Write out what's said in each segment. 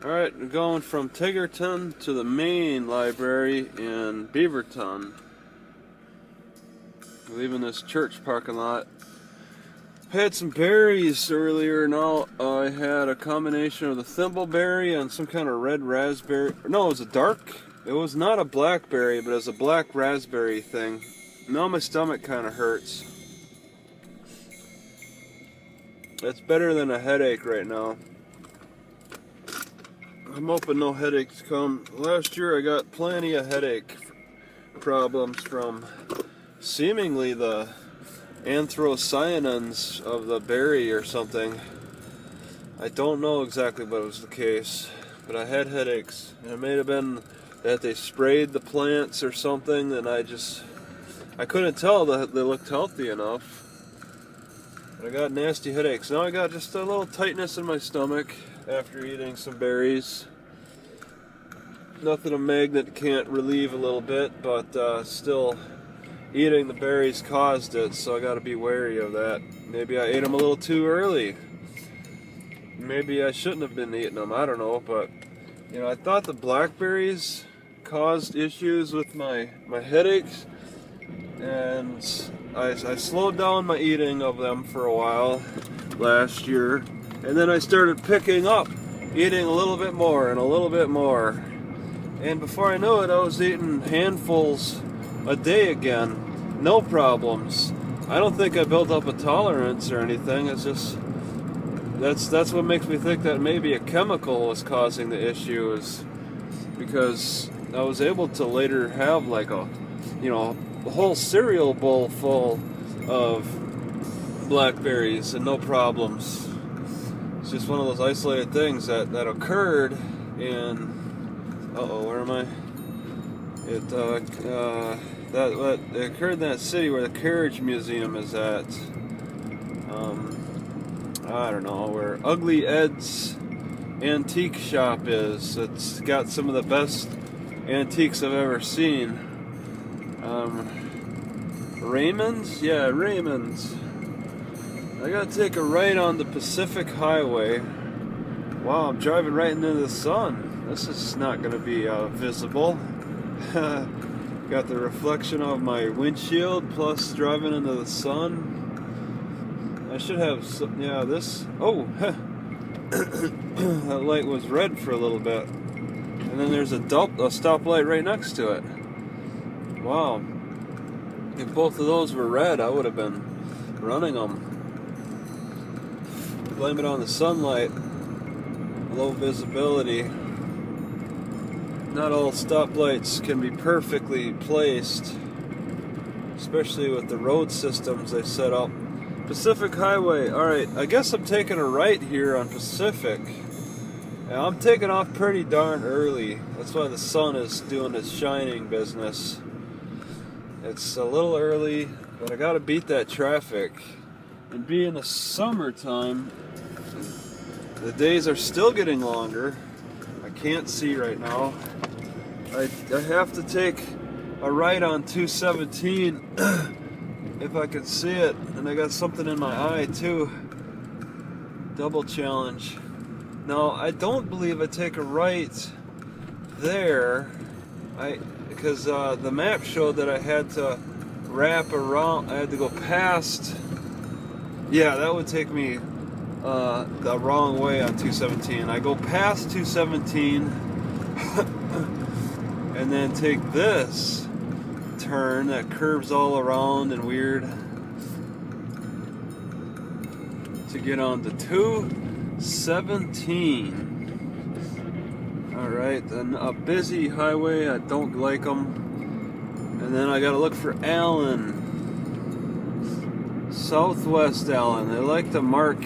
Alright, we're going from Tigerton to the main library in Beaverton. Leaving this church parking lot. I had some berries earlier. Now I had a combination of the thimbleberry and some kind of red raspberry. No, it was a dark. It was not a blackberry, but it was a black raspberry thing. Now my stomach kind of hurts. That's better than a headache right now. I'm hoping no headaches come. Last year I got plenty of headache problems from seemingly the anthocyanins of the berry or something. I don't know exactly what was the case, but I had headaches. And it may have been that they sprayed the plants or something, and I couldn't tell that they looked healthy enough. But I got nasty headaches. Now I got just a little tightness in my stomach after eating some berries. Nothing a magnet can't relieve a little bit, but still eating the berries caused it, so I gotta be wary of that. Maybe I ate them a little too early. Maybe I shouldn't have been eating them, I don't know, but I thought the blackberries caused issues with my headaches, and I slowed down my eating of them for a while last year, and then I started picking up, eating a little bit more and a little bit more, and before I knew it, I was eating handfuls a day again, no problems. I don't think I built up a tolerance or anything. It's just that's what makes me think that maybe a chemical was causing the issue, is because I was able to later have like a whole cereal bowl full of blackberries and no problems. It's just one of those isolated things that occurred in where am I? It occurred in that city where the Carriage Museum is at. I don't know, where Ugly Ed's antique shop is. It's got some of the best antiques I've ever seen. Raymond's? Yeah, Raymond's. I gotta take a right on the Pacific Highway. Wow, I'm driving right into the sun. This is not gonna be visible. Got the reflection of my windshield plus driving into the sun. I should have some, this. Oh, that light was red for a little bit. And then there's a stoplight right next to it. Wow. If both of those were red, I would have been running them. Blame it on the sunlight. Low visibility. Not all stoplights can be perfectly placed, especially with the road systems they set up. Pacific Highway. Alright, I guess I'm taking a right here on Pacific. And I'm taking off pretty darn early. That's why the sun is doing its shining business. It's a little early, but I gotta beat that traffic. And being the summertime, the days are still getting longer. I can't see right now. I have to take a right on 217 if I can see it, and I got something in my eye too. Double challenge. Now I don't believe I take a right there, because the map showed that I had to wrap around. I had to go past. Yeah, that would take me the wrong way on 217. I go past 217 and then take this turn that curves all around and weird to get on to 217. Alright, then a busy highway, I don't like them. And then I gotta look for Allen. Southwest Allen. They like to mark.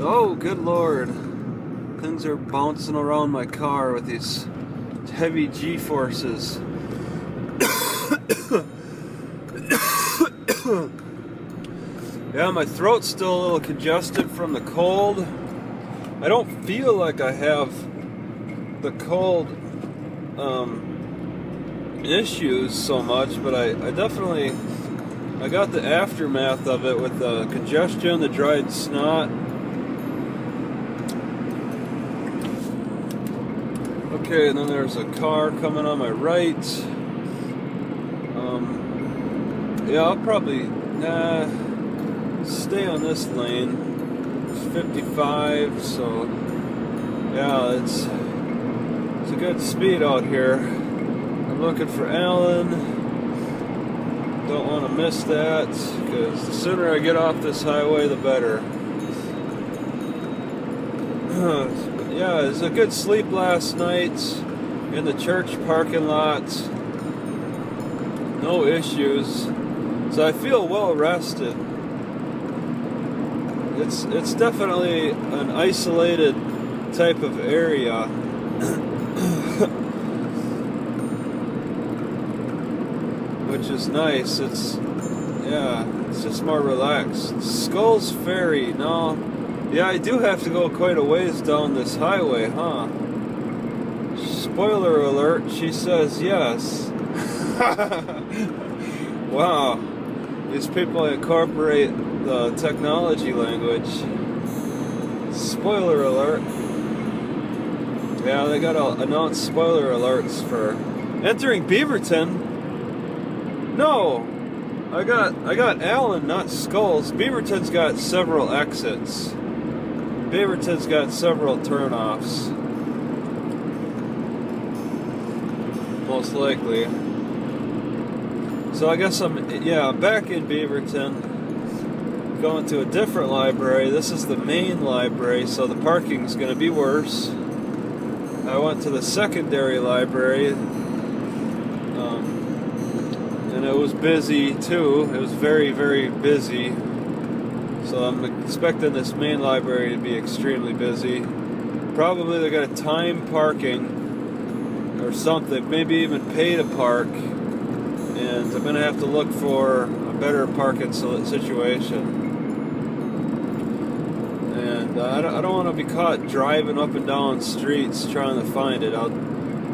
Oh, good lord. Things are bouncing around my car with these heavy G-forces. Yeah, my throat's still a little congested from the cold. I don't feel like I have the cold issues so much, but I definitely got the aftermath of it with the congestion, the dried snot. Okay, and then there's a car coming on my right. Yeah, I'll probably stay on this lane. It's 55, so yeah, it's a good speed out here. I'm looking for Alan. Don't want to miss that, because the sooner I get off this highway, the better. Yeah, it was a good sleep last night in the church parking lot. No issues. So I feel well rested. It's definitely an isolated type of area. Which is nice. It's just more relaxed. Skulls Ferry, no. Yeah, I do have to go quite a ways down this highway, huh? Spoiler alert, she says yes. Wow. These people incorporate the technology language. Spoiler alert. Yeah, they gotta announce spoiler alerts for entering Beaverton. No! I got Allen, not Skulls. Beaverton's got several exits. Beaverton's got several turnoffs. Most likely. So I guess I'm back in Beaverton. Going to a different library. This is the main library, so the parking's going to be worse. I went to the secondary library, and it was busy too. It was very, very busy. So I'm expecting this main library to be extremely busy. Probably they're going to time parking or something, maybe even pay to park. And I'm going to have to look for a better parking situation. And I don't want to be caught driving up and down streets trying to find it. I'll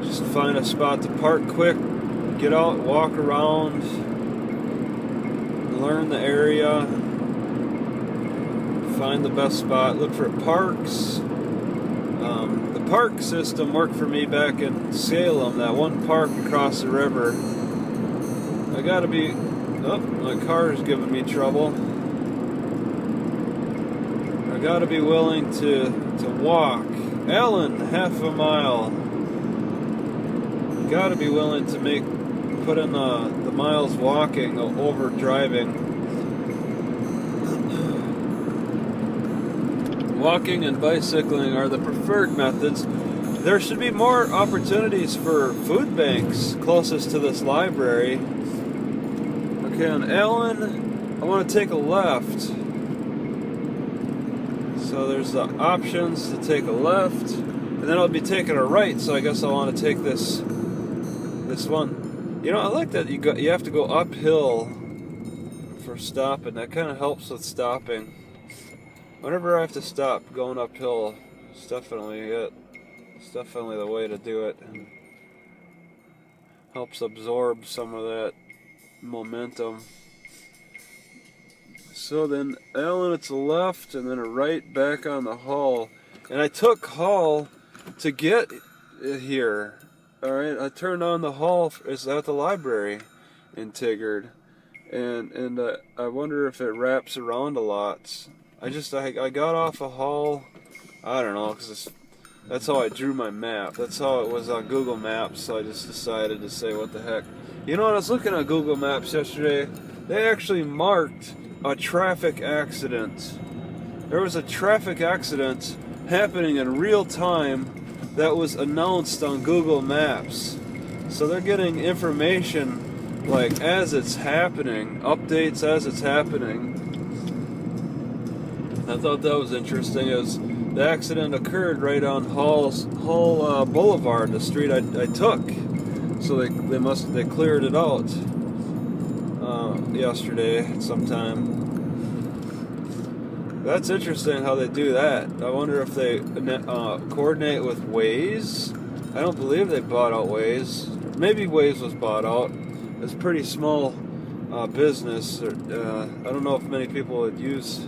just find a spot to park quick, get out, walk around, learn the area, find the best spot, look for parks. The park system worked for me back in Salem, that one park across the river. I gotta be... Oh, my car is giving me trouble. I gotta be willing to walk. Alan, half a mile. Gotta be willing to put in the miles walking over driving. Walking and bicycling are the preferred methods. There should be more opportunities for food banks closest to this library. Okay, on Allen, I want to take a left. So there's the options to take a left, and then I'll be taking a right. So I guess I want to take this one. You know, I like that you have to go uphill for stopping. That kind of helps with stopping. Whenever I have to stop going uphill, it's definitely it. It's definitely the way to do it, and helps absorb some of that momentum. So then Allen, it's a left and then a right back on the Hall. And I took Hall to get here. Alright, I turned on the Hall. It's at the library in Tigard. And I wonder if it wraps around a lot. I got off a Hall, I don't know, because that's how I drew my map. That's how it was on Google Maps, so I just decided to say, what the heck. You know, when I was looking at Google Maps yesterday, they actually marked a traffic accident. There was a traffic accident happening in real time that was announced on Google Maps. So they're getting information, like, as it's happening, updates as it's happening. I thought that was interesting. The accident occurred right on Hall Boulevard, the street I took. So they cleared it out yesterday sometime. That's interesting how they do that. I wonder if they coordinate with Waze. I don't believe they bought out Waze. Maybe Waze was bought out. It's a pretty small business. I don't know if many people would use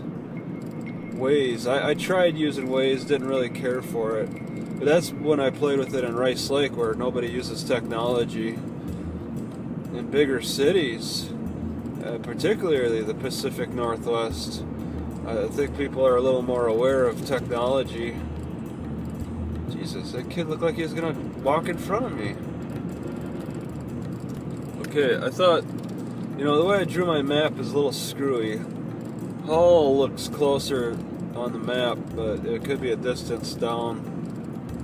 Waze. I tried using Waze, didn't really care for it. But that's when I played with it in Rice Lake, where nobody uses technology. In bigger cities, particularly the Pacific Northwest, I think people are a little more aware of technology. Jesus, that kid looked like he was gonna walk in front of me. Okay, I thought, the way I drew my map is a little screwy. Hull looks closer on the map, but it could be a distance down.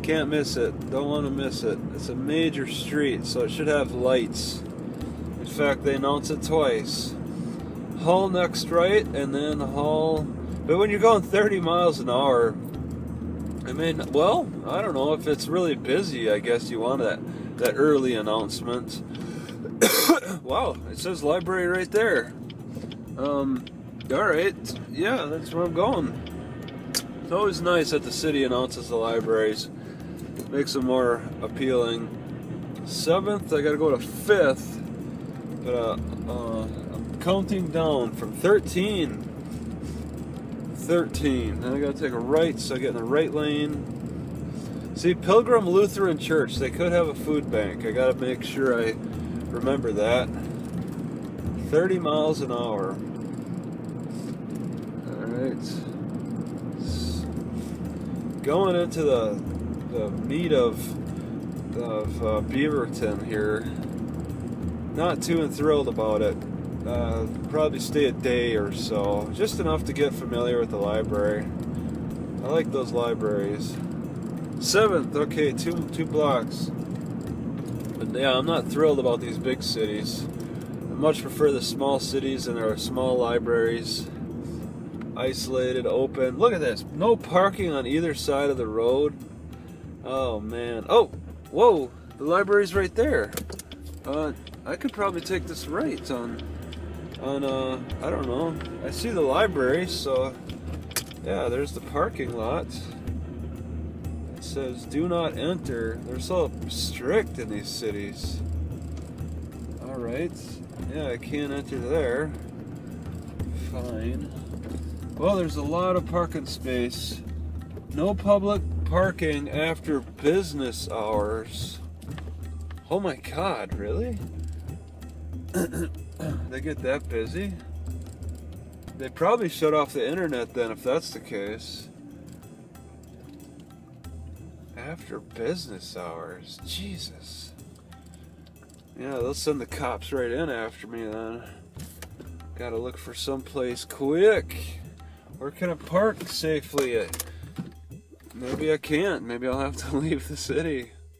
Can't miss it. Don't want to miss it. It's a major street, so it should have lights. In fact, they announce it twice. Hull next right, and then Hull. But when you're going 30 miles an hour, I don't know if it's really busy. I guess you want that early announcement. Wow, it says library right there. Alright, yeah, that's where I'm going. It's always nice that the city announces the libraries. Makes them more appealing. 7th, I gotta go to 5th. But I'm counting down from 13. 13. Then I gotta take a right, so I get in the right lane. See, Pilgrim Lutheran Church, they could have a food bank. I gotta make sure I remember that. 30 miles an hour. Alright. Going into the meat of Beaverton here. Not too enthralled about it. Probably stay a day or so. Just enough to get familiar with the library. I like those libraries. 7th, okay, two blocks. But yeah, I'm not thrilled about these big cities. I much prefer the small cities and their small libraries. Isolated, open. Look at this. No parking on either side of the road. Oh, man. Oh, whoa. The library's right there. I could probably take this right on I don't know. I see the library, so yeah, there's the parking lot. It says do not enter. They're so strict in these cities. Alright. Yeah, I can't enter there. Fine. Well, there's a lot of parking space. No public parking after business hours. Oh my God, really? They get that busy? They probably shut off the internet then, if that's the case. After business hours, Jesus. Yeah, they'll send the cops right in after me then. Gotta look for someplace quick. Where can I park safely? Maybe I can't. Maybe I'll have to leave the city.